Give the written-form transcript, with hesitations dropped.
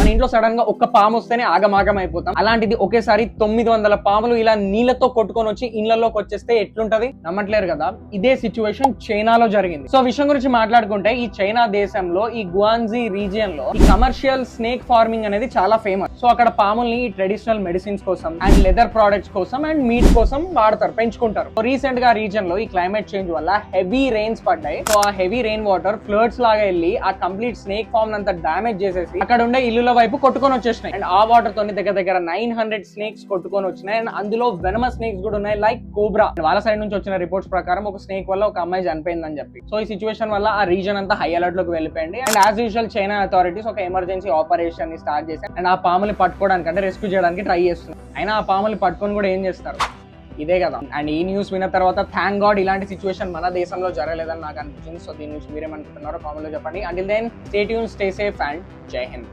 మన ఇంట్లో సడన్ గా ఒక్క పాము వస్తేనే ఆగమాగం అయిపోతాం. అలాంటిది ఒకేసారి 900 పాములు ఇలా నీళ్లతో కొట్టుకొని వచ్చి ఇళ్లలోకి వచ్చేస్తే ఎట్లుంటది? నమ్మట్లేరు కదా. ఇదే సిచ్యువేషన్ చైనాలో జరిగింది. సో విషయం గురించి మాట్లాడుకుంటే ఈ చైనా దేశంలో ఈ గువాంజీ రీజియన్ లో ఈ కమర్షియల్ స్నేక్ ఫార్మింగ్ అనేది చాలా ఫేమస్. సో అక్కడ పాముల్ని ట్రెడిషనల్ మెడిసిన్స్ కోసం అండ్ లెదర్ ప్రొడక్ట్స్ కోసం అండ్ మీట్ కోసం వాడతారు, పెంచుకుంటారు. సో రీసెంట్ గా రీజియన్ లో ఈ క్లైమేట్ చేంజ్ వల్ల హెవీ రెయిన్స్ పడ్డాయి. సో ఆ హెవీ రెయిన్ వాటర్ ఫ్లడ్స్ లాగా వెళ్ళి ఆ కంప్లీట్ స్నేక్ ఫార్మ్ అంతా డామేజ్ చేసేసి అక్కడ ఉండే ఇల్లుల వైపు కొట్టుకొని వచ్చేసినాయి. అండ్ ఆ వాటర్ తోని దగ్గర 900 స్నేక్స్ కొట్టుకొని వచ్చినాయి. అండ్ అందులో వెనమ స్నేక్స్ కూడా ఉన్నాయి, లైక్ కోబ్రా. వాళ్ళ సైడ్ నుంచి వచ్చిన రిపోర్ట్స్ ప్రకారం ఒక స్నేక్ వల్ల ఒక అమ్మాయి చనిపోయిందని చెప్పి. సో ఈ సిచ్యువేషన్ వల్ల ఆ రీజన్ అంతా హై అలర్ట్ లోకి వెళ్ళిపోయింది. And as usual China authorities ఒక ఎమర్జెన్సీ ఆపరేషన్ ని స్టార్ట్ చేశారు. అండ్ ఆ పాముని పట్టుకోవడానికి అంటే రెస్క్యూ చేయడానికి ట్రై చేస్తున్నారు. అయినా ఆ పాముని పట్టుకొని కూడా ఏం చేస్తారు? ఇదే కదా. అండ్ ఈ న్యూస్ విన్న తర్వాత థ్యాంక్ గాడ్ ఇలాంటి సిచ్యువేషన్ మన దేశంలో జరగలేదని నాకు అనిపించింది. సో దీని నుంచి మీరేమనుకుంటున్నారో కామెంట్ లో చెప్పండి. Until then stay tune, stay safe and జై హింద్.